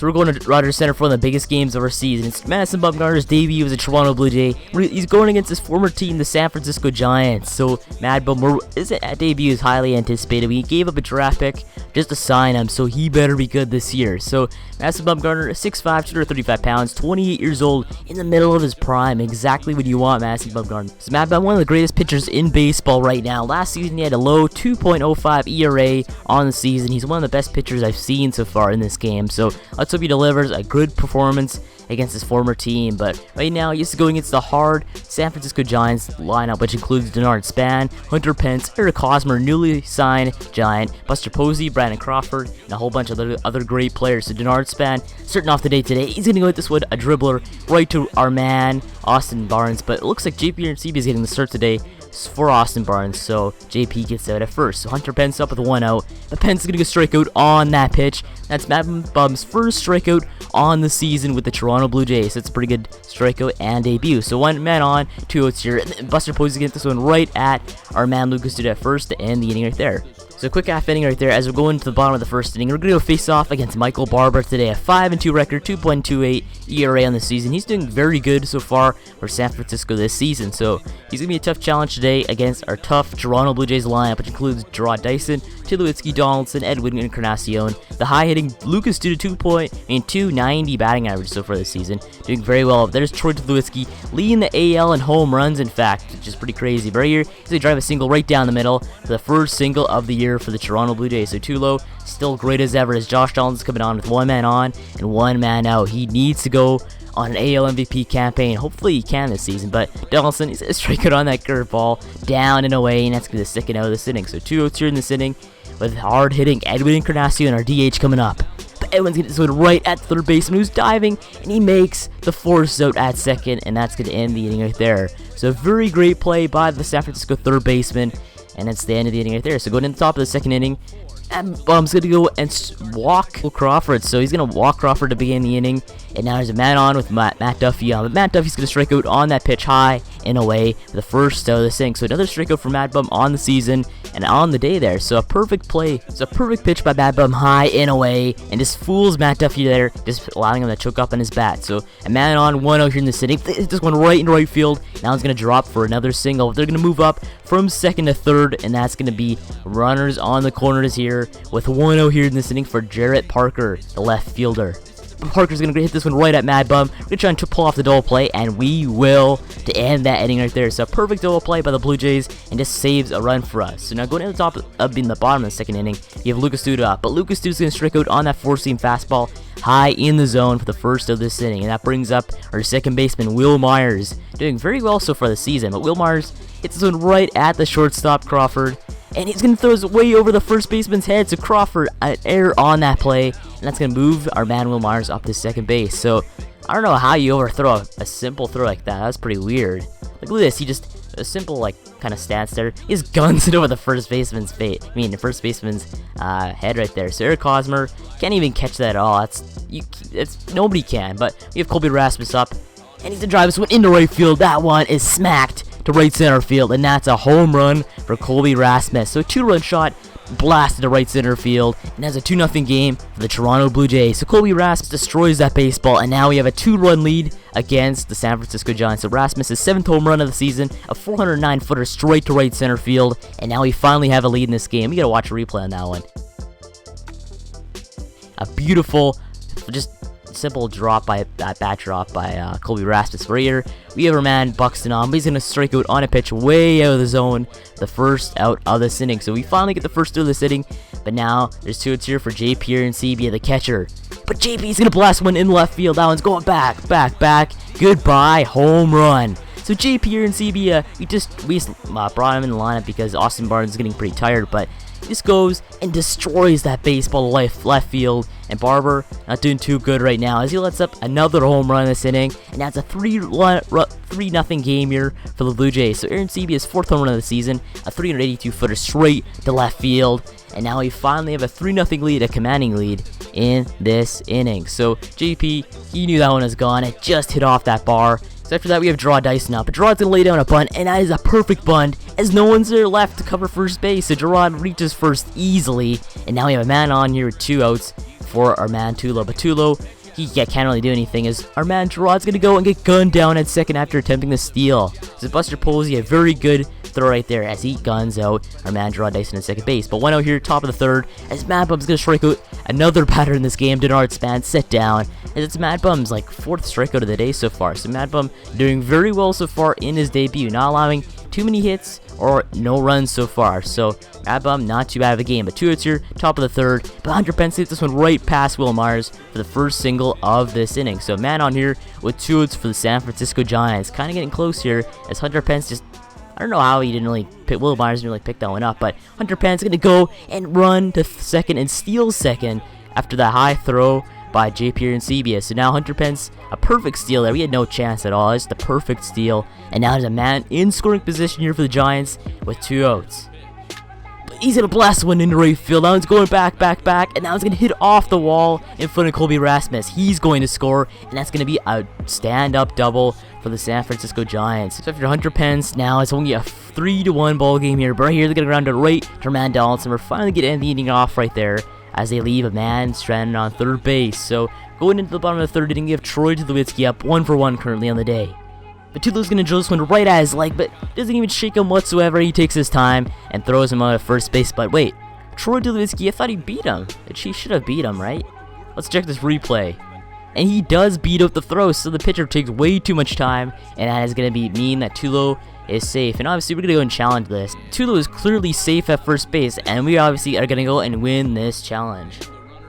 So we're going to Rogers Center for one of the biggest games of our season. It's Madison Bumgarner's debut as a Toronto Blue Jay. He's going against his former team, the San Francisco Giants. So MadBum's debut is highly anticipated. We gave up a draft pick just to sign him, so he better be good this year. So Madison Bumgarner, 6'5", 235 pounds, 28 years old, in the middle of his prime. Exactly what you want, Madison Bumgarner. So MadBum, one of the greatest pitchers in baseball right now. Last season he had a low 2.05 ERA on the season. He's one of the best pitchers I've seen so far in this game. So let's hope he delivers a good performance against his former team. But right now he's going against the hard San Francisco Giants lineup, which includes Denard Span, Hunter Pence, Eric Hosmer, newly signed Giant, Buster Posey, Brandon Crawford, and a whole bunch of other great players. So Denard Span starting off the day today. He's going to go with this one, a dribbler right to our man Austin Barnes. But it looks like JP and CB is getting the start today for Austin Barnes, so JP gets out at first. So Hunter Pence up with 1 out, but Pence is going to get a strikeout on that pitch. That's MadBum's first strikeout on the season with the Toronto Blue Jays. So it's a pretty good strikeout and debut. So 1 man on, 2 outs here, and then Buster Posey gets this one right at our man Lucas Duda at first to end the inning right there. So a quick half inning right there as we're going to the bottom of the first inning. We're going to go face off against Michael Barber today. A 5-2 record, 2.28 ERA on the season. He's doing very good so far for San Francisco this season. So he's going to be a tough challenge today against our tough Toronto Blue Jays lineup, which includes Gerard Dyson, Tulowitzki, Donaldson, Edwin Encarnacion, the high-hitting Lucas Duda, 290 batting average so far this season. Doing very well. There's Troy Tulowitzki leading the AL in home runs, in fact, which is pretty crazy. But right here, he's going to drive a single right down the middle for the first single of the year for the Toronto Blue Jays. So Tulo still great as ever as Josh Donaldson's coming on with 1 man on and 1 man out. He needs to go on an AL MVP campaign. Hopefully he can this season, but Donaldson is striking on that curveball down and away, and that's going to stick it out of this inning. So 2 outs here in this inning with hard hitting Edwin Encarnacion, our DH, coming up. But Edwin's going to this one right at third baseman, who's diving, and he makes the force out at second, and that's going to end the inning right there. So a very great play by the San Francisco third baseman, and that's the end of the inning right there. So going in the top of the second inning, MadBum's going to go and walk Crawford. So he's going to walk Crawford to begin the inning. And now there's a man on with Matt Duffy on. But Matt Duffy's going to strike out on that pitch high and away for the first out of this inning. So another strikeout for MadBum on the season and on the day there. So a perfect play. It's a perfect pitch by MadBum high and away. And just fools Matt Duffy there, just allowing him to choke up on his bat. So a man on, 1 out here in this inning. This one right in right field. Now he's going to drop for another single. They're going to move up from second to third. And that's going to be runners on the corners here, with 1 out here in this inning for Jarrett Parker, the left fielder. Parker's going to hit this one right at MadBum. We're going to try and pull off the double play, and we will, to end that inning right there. So a perfect double play by the Blue Jays, and just saves a run for us. So now going to the top of in the bottom of the second inning, you have Lucas Duda up. But Lucas Duda's going to strike out on that four-seam fastball high in the zone for the first of this inning. And that brings up our second baseman, Will Myers, doing very well so far this season. But Will Myers hits this one right at the shortstop, Crawford. And he's going to throw it way over the first baseman's head. So Crawford, an error on that play. And that's going to move our man Will Myers up to second base. So I don't know how you overthrow a simple throw like that. That's pretty weird. Like, look at this. He just, a simple, like, kind of stance there. He just guns it over the first baseman's face. The first baseman's head right there. So Eric Hosmer can't even catch that at all. Nobody can. But we have Colby Rasmus up. And he's going to drive this one into right field. That one is smacked to right center field, and that's a home run for Colby Rasmus. So a 2-run shot blasted to right center field, and that's a 2-0 game for the Toronto Blue Jays. So Colby Rasmus destroys that baseball, and now we have a 2-run lead against the San Francisco Giants. So Rasmus' 7th home run of the season, a 409-footer straight to right center field, and now we finally have a lead in this game. We gotta watch a replay on that one. A beautiful, just simple drop by that bat drop by Colby Rasmus. Right here, we have our man Buxton on, but he's gonna strike out on a pitch way out of the zone, the first out of this inning. So we finally get the first out of this inning, but now there's 2 outs here for JP and CB, the catcher. But JP's gonna blast one in left field. That one's going back. Goodbye, home run. So JP and CB, we brought him in the lineup because Austin Barnes is getting pretty tired, but this goes and destroys that baseball left field. And Barber not doing too good right now as he lets up another home run in this inning. And that's a 3-0 game here for the Blue Jays. So Aaron Seabia's 4th home run of the season, a 382-footer straight to left field. And now we finally have a 3-0 lead, a commanding lead in this inning. So JP, he knew that one was gone. It just hit off that bar. So after that, we have Gerard Dyson up. But Gerard's going to lay down a bunt, and that is a perfect bunt, as no one's there left to cover first base. So Gerard reaches first easily, and now we have a man on here with 2 outs. for our man Tulo. But Tulo, he can't really do anything as our man Gerard's going to go and get gunned down at second after attempting to steal. So Buster Posey, a very good throw right there as he guns out our man Gerard Dyson at second base. But 1 out here, top of the third, as MadBum's going to strike out another batter in this game. Denard Span set down, as it's MadBum's like 4th strikeout of the day so far. So MadBum doing very well so far in his debut, not allowing too many hits or no runs so far. So MadBum, not too bad of a game. But 2 outs here, top of the third. But Hunter Pence hits this one right past Will Myers for the first single of this inning. So man on here with 2 outs for the San Francisco Giants. Kind of getting close here as Hunter Pence just, I don't know how he didn't really pick, Will Myers didn't really pick that one up, but Hunter Pence going to go and run to second and steal second after that high throw by J. Pierre and Sebia. So now Hunter Pence, a perfect steal there. We had no chance at all. It's the perfect steal. And now there's a man in scoring position here for the Giants with 2 outs. But he's going to blast one into right field. Now he's going back, and now he's going to hit off the wall in front of Colby Rasmus. He's going to score, and that's going to be a stand-up double for the San Francisco Giants. So after Hunter Pence, now it's only a 3-1 ball game here. But right here, they're going to ground it right to man Donaldson. We're finally getting the inning off right there as they leave a man stranded on third base. So going into the bottom of the third inning, you have Troy Tulowitzki up 1-for-1 currently on the day. But Tulo's going to drill this one right at his leg, but doesn't even shake him whatsoever. He takes his time and throws him out of first base. But wait, Troy Tulowitzki, I thought he beat him. He should have beat him, right? Let's check this replay. And he does beat out the throw, so the pitcher takes way too much time, and that is going to mean that Tulo is safe. And obviously, we're going to go and challenge this. Tulo is clearly safe at first base, and we obviously are going to go and win this challenge.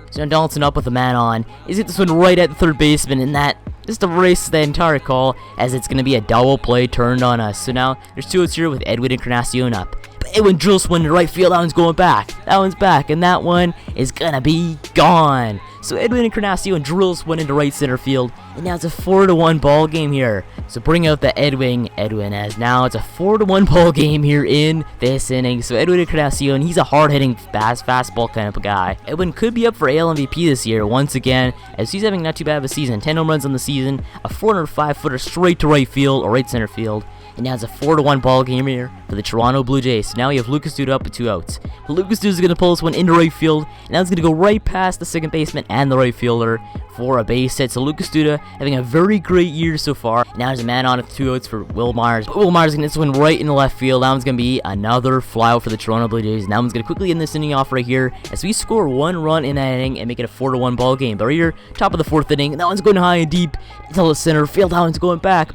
So now Donaldson up with a man on. He's hit this one right at the third baseman, and that just erases the entire call, as it's going to be a double play turned on us. So now there's 2 outs here with Edwin Encarnacion up. But Edwin drills one to right field. That one's going back. That one's back, and that one is going to be gone. So Edwin Encarnacion drills one into right center field, and now it's a 4-1 ball game here. So bring out the Edwin, as now it's a 4-1 ball game here in this inning. So Edwin Encarnacion, he's a hard-hitting fastball kind of a guy. Edwin could be up for AL MVP this year once again, as he's having not too bad of a season. 10 home runs on the season, a 405-footer straight to right field or right center field. And now it's a 4-1 ball game here for the Toronto Blue Jays. So now we have Lucas Duda up with 2 outs. Lucas Duda is going to pull this one into right field. And now it's going to go right past the second baseman and the right fielder for a base hit. So Lucas Duda having a very great year so far. Now there's a man on with 2 outs for Will Myers. But Will Myers is going to hit this one right in the left field. That one's going to be another flyout for the Toronto Blue Jays. And that one's going to quickly end this inning off right here, as we score 1 run in that inning and make it a 4-1 ball game. But right here, top of the 4th inning, that one's going high and deep until the center field. That one's going back.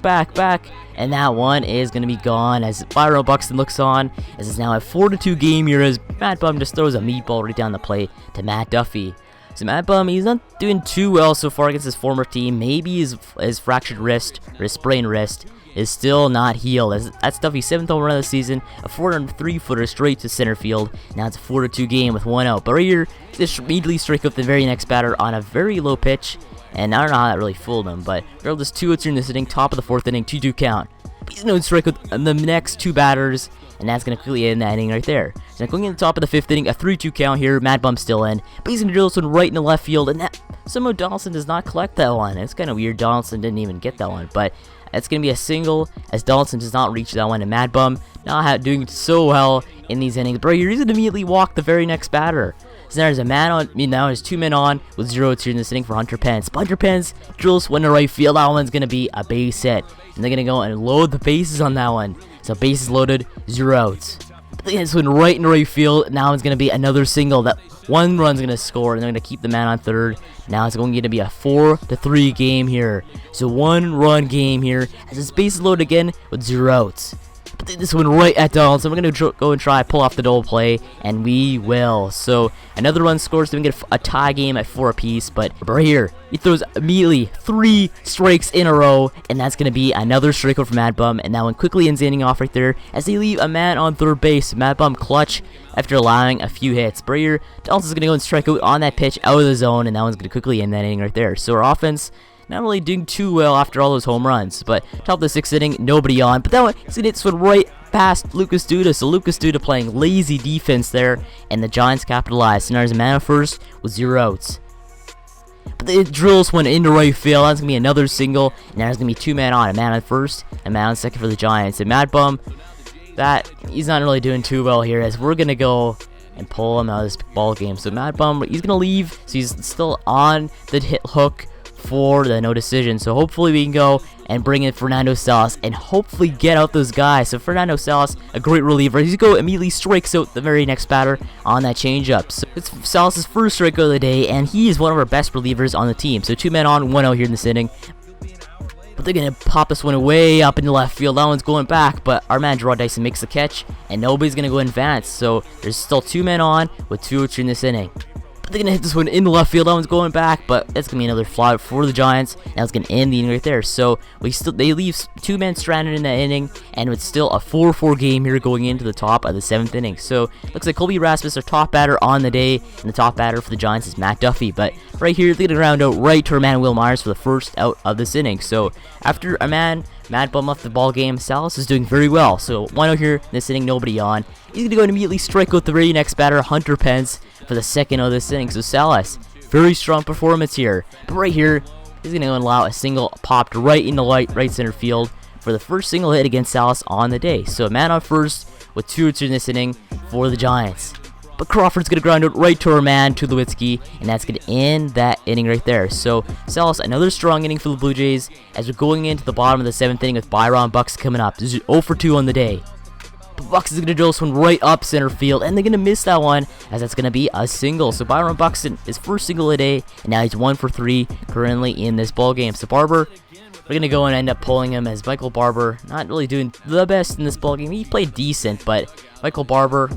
And that one is going to be gone as Byron Buxton looks on, as it's now a 4-2 game here as MadBum just throws a meatball right down the plate to Matt Duffy. So MadBum, he's not doing too well so far against his former team. Maybe his fractured wrist, or his sprained wrist, is still not healed. As that's Duffy's 7th home run of the season, a 403-footer straight to center field. Now it's a 4-2 game with 1 out. But right here, this immediately strike up the very next batter on a very low pitch. And I don't know how that really fooled him, but regardless, 2 outs here in this inning, top of the 4th inning, 2-2 count. He's no strike with the next 2 batters, and that's going to quickly end that inning right there. So now going in the top of the 5th inning, a 3-2 count here, MadBum's still in, but he's going to drill this one right in the left field, and that somehow Donaldson does not collect that one. It's kind of weird, Donaldson didn't even get that one, but it's going to be a single, as Donaldson does not reach that one, and MadBum not doing so well in these innings. But he's going to immediately walk the very next batter. So there's a man on, now there's 2 men on with 0 outs here in this inning for Hunter Pence. But Hunter Pence drills one to right field. That one's going to be a base hit. And they're going to go and load the bases on that one. So bases loaded, 0 outs. But this one right in right field. Now it's going to be another single. That 1 run's going to score, and they're going to keep the man on third. Now it's going to be a 4-3 game here. So 1-run game here as it's bases loaded again with 0 outs. But this one right at Donaldson. We're going to go and try pull off the double play, and we will. So another run scores, so we can get a tie game at 4 apiece. But right here, he throws immediately 3 strikes in a row, and that's going to be another strikeout from MadBum. And that one quickly ends the inning off right there as they leave a man on third base. MadBum clutch after allowing a few hits. But right here, Donaldson's going to go and strike out on that pitch out of the zone, and that one's going to quickly end that inning right there. So our offense not really doing too well after all those home runs. But top of the 6th inning, nobody on. But that one, he's going to hit this one right past Lucas Duda. So Lucas Duda playing lazy defense there, and the Giants capitalized. And there's a man at first with 0 outs. But it drills one into right field. That's going to be another single. And there's going to be 2 men on. A man on first, a man on second for the Giants. And MadBum, that he's not really doing too well here, as we're going to go and pull him out of this ball game. So MadBum, he's gonna leave, so he's still on the hit hook for the no decision. So hopefully we can go and bring in Fernando Salas and hopefully get out those guys. So Fernando Salas, a great reliever. He's going to go immediately strikes out the very next batter on that changeup. So it's Salas' first strikeout of the day, and he is one of our best relievers on the team. So 2 men on, 1 out here in this inning. But they're going to pop this one way up into left field. That one's going back, but our man Gerard Dyson makes the catch, and nobody's going to go in advance. So there's still 2 men on with 2 outs in this inning. But they're going to hit this one in the left field. That one's going back, but that's going to be another fly for the Giants. And that's going to end the inning right there. So they leave 2 men stranded in that inning, and it's still a 4-4 game here going into the top of the 7th inning. So looks like Colby Rasmus, our top batter on the day, and the top batter for the Giants is Matt Duffy. But right here, they're going to ground out right to our man Will Myers for the first out of this inning. So after our man MadBum left the ball game, Salas is doing very well. So 1 out here in this inning, nobody on. He's going to go and immediately strike out the very next batter, Hunter Pence, for the second of this inning. So Salas, very strong performance here. But right here, he's going to allow a single popped right in the right center field for the first single hit against Salas on the day. So a man on first with 2 outs in this inning for the Giants. But Crawford's going to ground out right to our man, Tulowitzki, and that's going to end that inning right there. So Salas, another strong inning for the Blue Jays as we're going into the bottom of the 7th inning with Byron Bucks coming up. This is 0 for 2 on the day. But Bucks is going to drill this one right up center field, and they're going to miss that one as that's going to be a single. So Byron Buxton, his first single of the day, and now he's 1 for 3 currently in this ball game. So Barber, we're going to go and end up pulling him as Michael Barber, not really doing the best in this ball game. He played decent, but Michael Barber,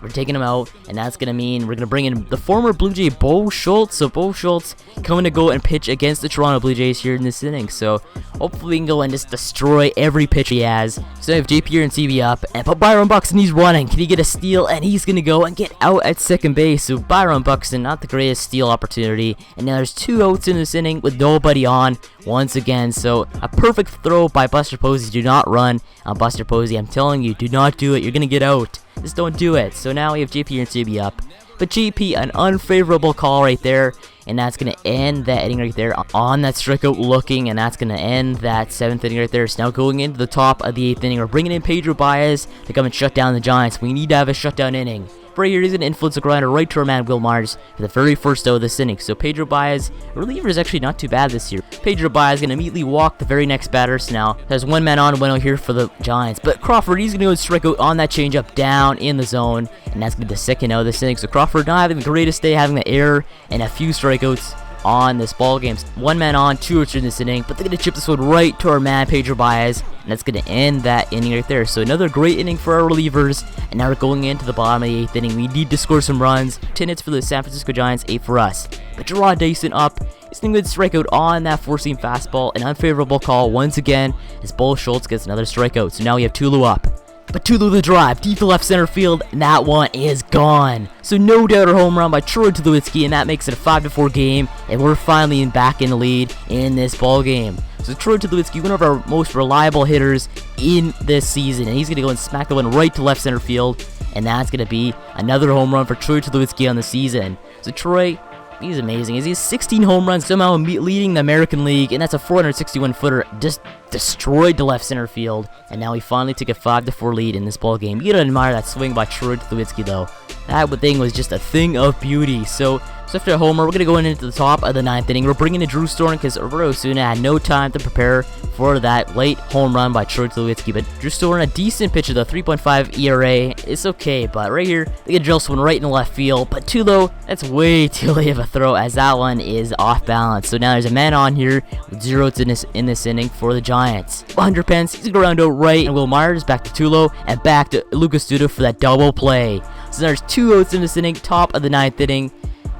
we're taking him out, and that's going to mean we're going to bring in the former Blue Jay, Bo Schultz. So Bo Schultz coming to go and pitch against the Toronto Blue Jays here in this inning. So hopefully we can go and just destroy every pitch he has. So I have JP and CB up, and but Byron Buxton, he's running. Can he get a steal? And he's going to go and get out at second base. So Byron Buxton, not the greatest steal opportunity. And now there's 2 outs in this inning with nobody on once again. So a perfect throw by Buster Posey. Do not run on Buster Posey. I'm telling you, do not do it. You're going to get out. Just don't do it. So now we have JP and CB up. But JP, an unfavorable call right there. And that's going to end that inning right there on that strikeout looking. And that's going to end that 7th inning right there. So now going into the top of the 8th inning, we're bringing in Pedro Baez to come and shut down the Giants. We need to have a shutdown inning. Right here, he's going to influence the grinder right to our man Will Myers for the very first out of this inning. So Pedro Baez, reliever, is actually not too bad this year. Pedro Baez is going to immediately walk the very next batter. So now there's 1 man on, 1 out here for the Giants. But Crawford, he's going to go and strike out on that changeup down in the zone. And that's going to be the second out of this inning. So Crawford not having the greatest day, having the error and a few strikeouts on this ball game. 1 man on, 2 outs in this inning, but they're going to chip this one right to our man Pedro Baez, and that's going to end that inning right there. So another great inning for our relievers, and now we're going into the bottom of the 8th inning. We need to score some runs. 10 hits for the San Francisco Giants, 8 for us. But Gerard Dyson up. It's a good strikeout on that 4-seam fastball. An unfavorable call once again as Bo Schultz gets another strikeout. So now we have Tulu up. But Tulu the drive, deep to left center field, and that one is gone. So no doubt a home run by Troy Tulowitzki, and that makes it a 5-4 game, and we're finally back in the lead in this ball game. So Troy Tulowitzki, one of our most reliable hitters in this season, and he's going to go and smack the one right to left center field, and that's going to be another home run for Troy Tulowitzki on the season. So Troy, he's amazing. He has 16 home runs, somehow leading the American League, and that's a 461-footer, just destroyed to left center field. And now we finally took a 5-4 lead in this ball game. You gotta admire that swing by Troy Tulowitzki, though. That thing was just a thing of beauty. So after a homer, we're going to go into the top of the 9th inning. We're bringing in Drew Storen because Roberto Osuna had no time to prepare for that late home run by Troy Tulowitzki. But Drew Storen, a decent pitcher, though, 3.5 ERA. It's okay, but right here, they get drill one right in the left field. But too low, that's way too late of a throw as that one is off balance. So now there's a man on here with 0 outs in this inning for the Giants. 100 pence, he's going to go around to right, and Will Myers back to Tulo and back to Lucas Duda for that double play. So there's 2 outs in this inning, top of the 9th inning.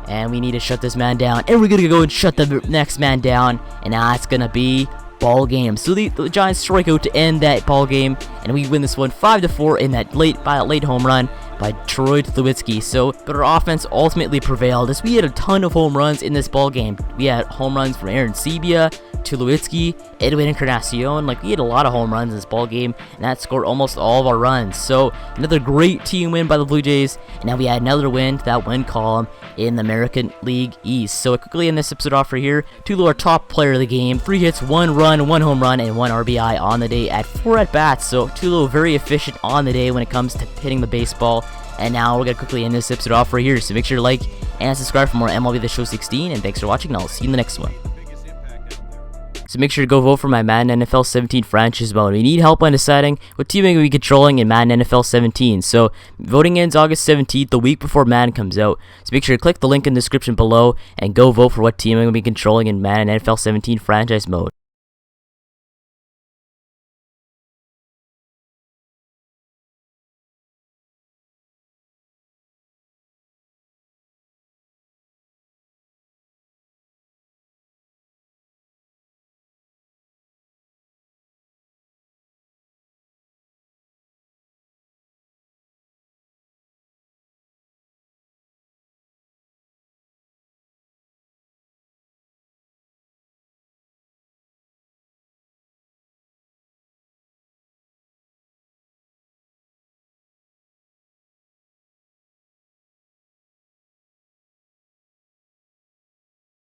And we need to shut this man down. And we're going to go and shut the next man down. And now it's going to be ball game. So the Giants strike out to end that ball game. And we win this one 5-4 in that late home run by Troy Tulowitzki. So, but our offense ultimately prevailed as we had a ton of home runs in this ball game. We had home runs from Aaron Sebia, Tulowitzki, Edwin Encarnacion. Like, we had a lot of home runs in this ball game, and that scored almost all of our runs. So another great team win by the Blue Jays, and now we had another win to that win column in the American League East. So quickly in this episode off right here, Tulo, our top player of the game, 3 hits, 1 run, 1 home run, and 1 RBI on the day at 4 at-bats. So Tulo very efficient on the day when it comes to hitting the baseball. And now we're gonna quickly end this episode off right here. So make sure to like and subscribe for more MLB The Show 16. And thanks for watching. And I'll see you in the next one. So make sure to go vote for my Madden NFL 17 franchise mode. We need help on deciding what team I'm going to be controlling in Madden NFL 17. So voting ends August 17th, the week before Madden comes out. So make sure to click the link in the description below and go vote for what team I'm going to be controlling in Madden NFL 17 franchise mode.